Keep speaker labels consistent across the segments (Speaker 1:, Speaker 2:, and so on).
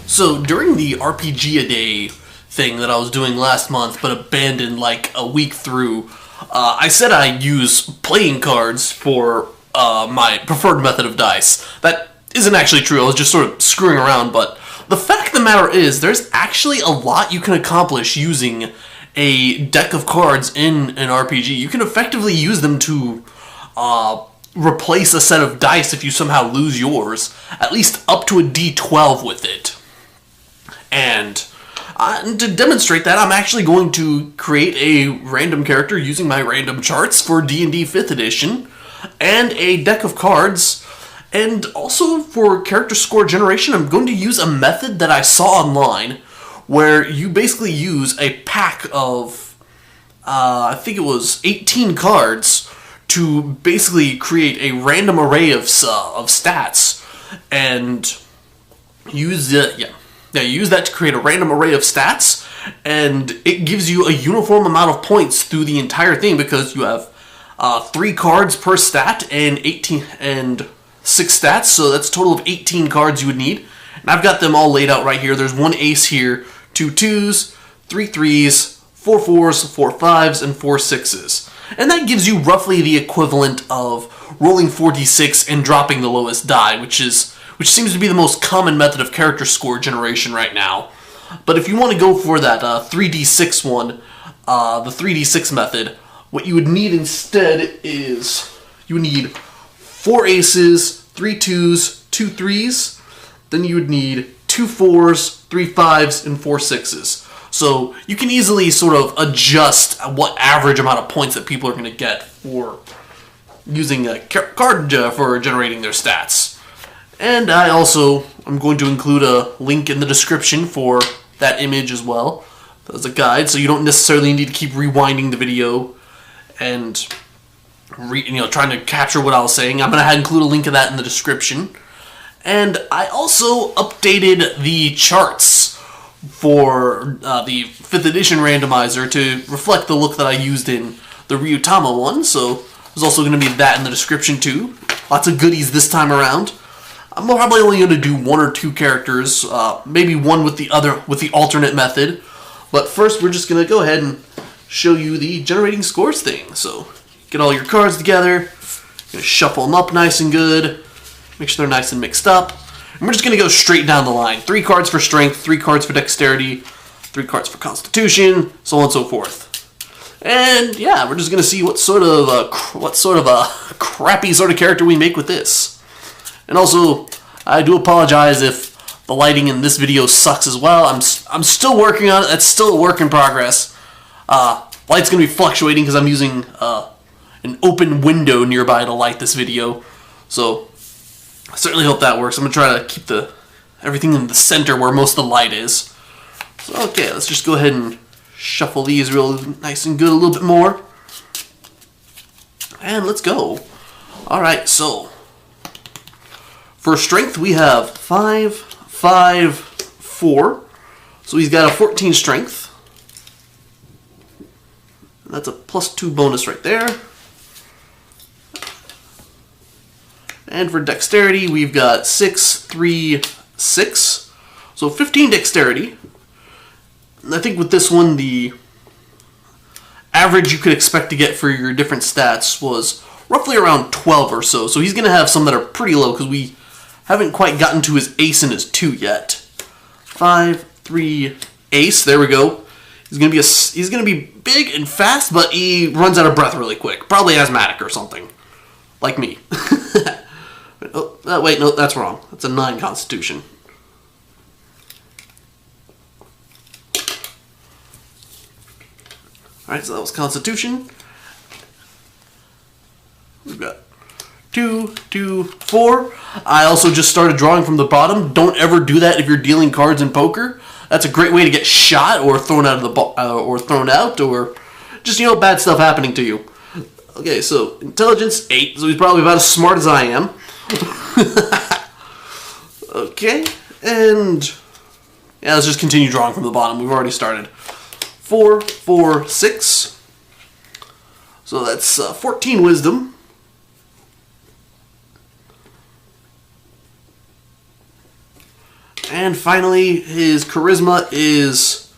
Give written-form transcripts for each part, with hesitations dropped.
Speaker 1: So during the RPG a day thing that I was doing last month, but abandoned like a week through, I said I use playing cards for my preferred method of dice. That isn't actually true. I was just sort of screwing around, but the fact of the matter is, there's actually a lot you can accomplish using a deck of cards in an RPG. You can effectively use them to replace a set of dice if you somehow lose yours, at least up to a D12 with it. And to demonstrate that, I'm actually going to create a random character using my random charts for D&D 5th edition, and a deck of cards. And also for character score generation, I'm going to use a method that I saw online, where you basically use a pack of, I think it was 18 cards, to basically create a random array of stats, and use use that to create a random array of stats, and it gives you a uniform amount of points through the entire thing because you have 3 cards per stat and 6 stats, so that's a total of 18 cards you would need. And I've got them all laid out right here. There's 1 ace here, 2 2s, 3 3s, 4 4s, 4 5s, and 4 6s. And that gives you roughly the equivalent of rolling 4d6 and dropping the lowest die, which seems to be the most common method of character score generation right now. But if you want to go for that 3d6 one, the 3d6 method, what you would need instead is you would need 4 aces, 3 2s, 2 3s, then you would need 2 4s, 3 5s, and 4 6s. So you can easily sort of adjust what average amount of points that people are going to get for using a card for generating their stats. And I'm going to include a link in the description for that image as well as a guide, so you don't necessarily need to keep rewinding the video and trying to capture what I was saying. I'm going to include a link of that in the description. And I also updated the charts for the 5th edition randomizer to reflect the look that I used in the Ryutama one, so there's also going to be that in the description too. Lots of goodies this time around. I'm probably only going to do 1 or 2 characters, maybe one with the alternate method. But first, we're just going to go ahead and show you the generating scores thing. So, get all your cards together, gonna shuffle them up nice and good, make sure they're nice and mixed up. And we're just going to go straight down the line. 3 cards for strength, 3 cards for dexterity, 3 cards for constitution, so on and so forth. And yeah, we're just going to see what sort of a crappy sort of character we make with this. And also, I do apologize if the lighting in this video sucks as well. I'm still working on it. That's still a work in progress. Light's going to be fluctuating because I'm using an open window nearby to light this video. So, I certainly hope that works. I'm going to try to keep everything in the center where most of the light is. So, okay, let's just go ahead and shuffle these real nice and good a little bit more. And let's go. Alright, so for strength, we have 5, 5, 4. So he's got a 14 strength. And that's a +2 bonus right there. And for dexterity, we've got 6, 3, 6. So 15 dexterity. And I think with this one, the average you could expect to get for your different stats was roughly around 12 or so. So he's going to have some that are pretty low because we haven't quite gotten to his ace and his 2 yet. 5, 3, ace. There we go. He's gonna be big and fast, but he runs out of breath really quick. Probably asthmatic or something, like me. Wait, no, that's wrong. That's a 9 constitution. All right, so that was constitution. We've got 2, 2, 4. I also just started drawing from the bottom. Don't ever do that if you're dealing cards in poker. That's a great way to get shot or thrown out of the or thrown out, or just bad stuff happening to you. Okay, so intelligence 8. So he's probably about as smart as I am. Okay, and yeah, let's just continue drawing from the bottom. We've already started. 4, 4, 6. So that's 14 wisdom. And finally, his charisma is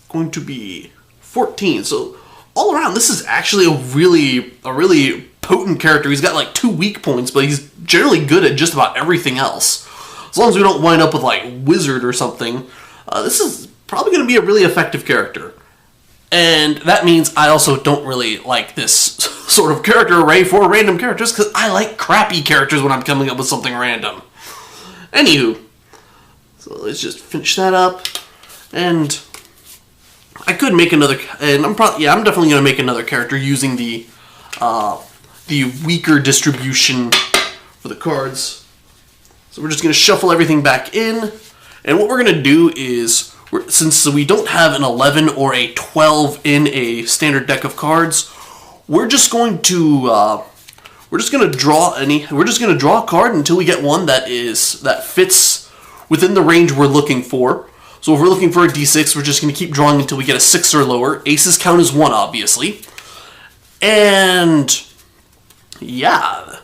Speaker 1: going to be 14. So all around, this is actually a really potent character. He's got like 2 weak points, but he's generally good at just about everything else. As long as we don't wind up with like Wizard or something, this is probably going to be a really effective character. And that means I also don't really like this sort of character array for random characters, because I like crappy characters when I'm coming up with something random. Anywho, so let's just finish that up, and I could make another, and I'm definitely going to make another character using the weaker distribution for the cards. So we're just going to shuffle everything back in, and what we're going to do is, since we don't have an 11 or a 12 in a standard deck of cards, we're just going to draw a card until we get one that fits within the range we're looking for. So if we're looking for a D6, we're just going to keep drawing until we get a 6 or lower. Aces count as 1, obviously. And yeah,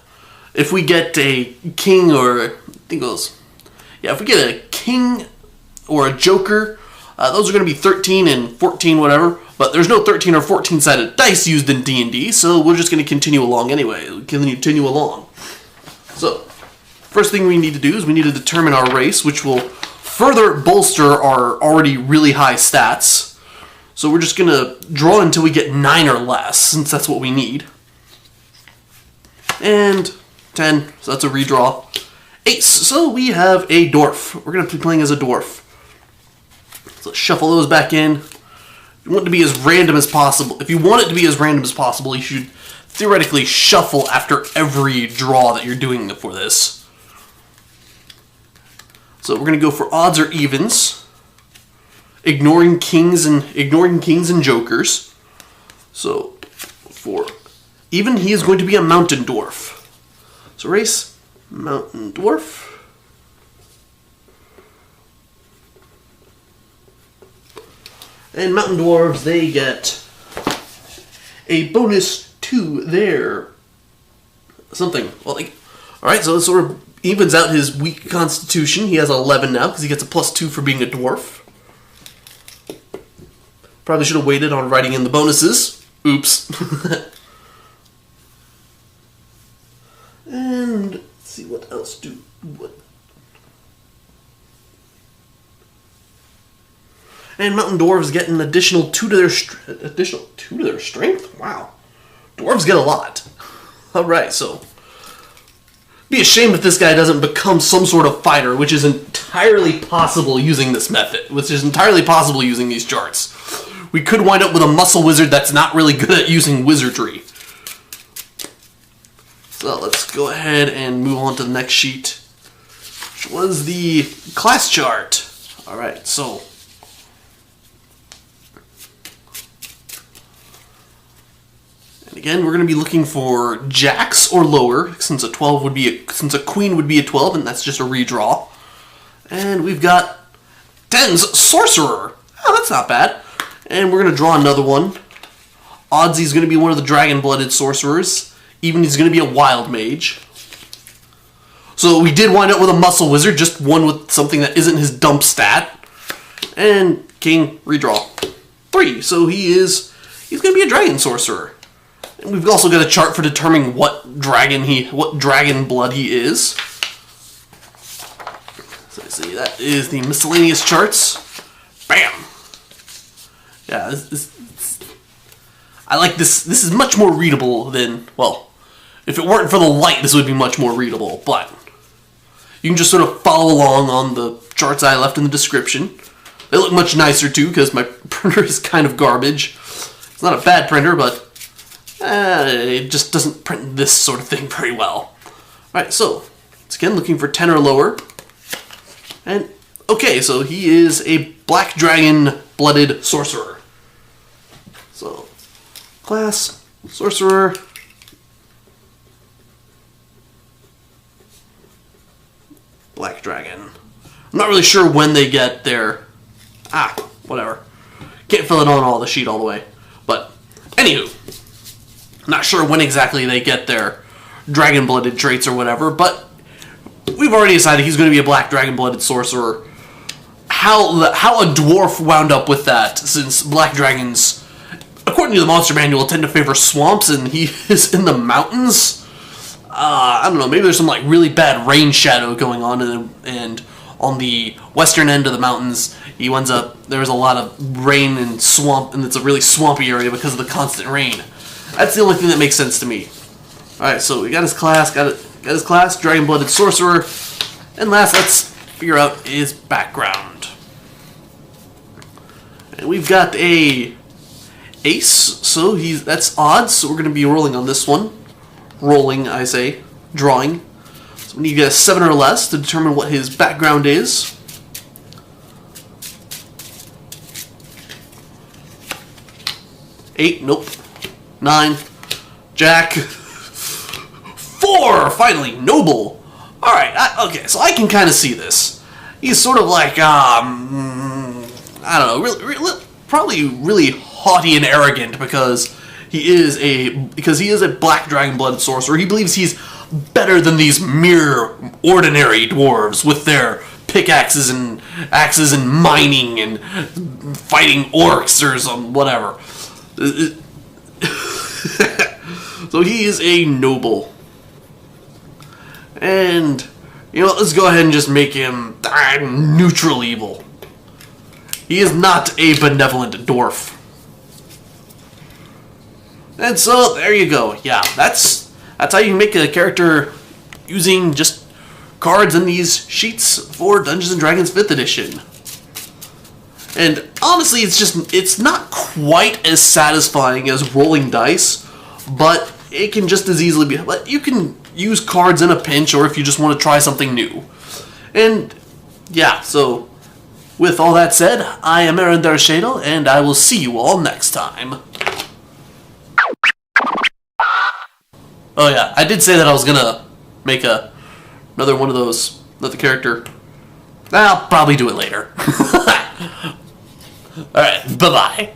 Speaker 1: if we get a king if we get a king or a joker, those are going to be 13 and 14, whatever. But there's no 13 or 14 sided dice used in D&D, so we're just going to continue along anyway. So, first thing we need to do is we need to determine our race, which will further bolster our already really high stats. So we're just going to draw until we get 9 or less, since that's what we need. And 10, so that's a redraw. Ace, so we have a dwarf. We're going to be playing as a dwarf. So let's shuffle those back in. If you want it to be as random as possible, you should theoretically shuffle after every draw that you're doing for this. So we're going to go for odds or evens, ignoring kings and jokers. So for even, he is going to be a mountain dwarf. So race, mountain dwarf. And mountain dwarves, they get a bonus to their something. Well, alright, so it sort of evens out his weak constitution. He has 11 now, because he gets a +2 for being a dwarf. Probably should have waited on writing in the bonuses. Oops. And let's see what else And mountain dwarves get an additional 2 to their strength. Wow, dwarves get a lot. All right, so be a shame if this guy doesn't become some sort of fighter, which is entirely possible using this method. Which is entirely possible using these charts. We could wind up with a muscle wizard that's not really good at using wizardry. So let's go ahead and move on to the next sheet, which was the class chart. All right, so. Again, we're going to be looking for jacks or lower, since a queen would be a 12, and that's just a redraw. And we've got 10s, sorcerer. Oh, that's not bad. And we're going to draw another one. Odds he's going to be one of the dragon-blooded sorcerers. Even he's going to be a wild mage. So we did wind up with a muscle wizard, just one with something that isn't his dump stat. And king, redraw. 3. So he's going to be a dragon sorcerer. And we've also got a chart for determining what dragon blood he is. So see, that is the miscellaneous charts. Bam! Yeah, I like this. This is much more readable than, well, if it weren't for the light, this would be much more readable, but you can just sort of follow along on the charts I left in the description. They look much nicer too, because my printer is kind of garbage. It's not a bad printer, but it just doesn't print this sort of thing very well. Alright, so, once again, looking for 10 or lower. And, okay, so he is a black dragon-blooded sorcerer. So, class, sorcerer. Black dragon. I'm not really sure when they get their... whatever. Can't fill it on the sheet all the way. But, anywho. Not sure when exactly they get their dragon-blooded traits or whatever, but we've already decided he's going to be a black dragon-blooded sorcerer. How a dwarf wound up with that, since black dragons, according to the monster manual, tend to favor swamps, and he is in the mountains. I don't know, maybe there's some like really bad rain shadow going on, and on the western end of the mountains, he ends up, there's a lot of rain and swamp, and it's a really swampy area because of the constant rain. That's the only thing that makes sense to me. Alright, so we got his class, dragon-blooded sorcerer, and last, let's figure out his background. And we've got a ace, so that's odds, so we're going to be rolling on this one. Rolling, I say, drawing. So we need to get a 7 or less to determine what his background is. Eight, nope. 9, Jack. 4, finally, noble. Alright, okay, so I can kind of see this. He's sort of like, I don't know, probably really haughty and arrogant because he is a black dragon-blooded sorcerer. He believes he's better than these mere ordinary dwarves with their pickaxes and axes and mining and fighting orcs or some whatever. So he is a noble. And, you know, let's go ahead and just make him neutral evil. He is not a benevolent dwarf. And so, there you go. Yeah, that's how you make a character using just cards in these sheets for Dungeons & Dragons 5th edition. And honestly, it's not quite as satisfying as rolling dice, but it can just as easily be, but you can use cards in a pinch, or if you just want to try something new. And yeah, so with all that said, I am Aaron Darshadel, and I will see you all next time. Oh yeah, I did say that I was gonna make another one of those, another character. I'll probably do it later. Alright, bye-bye.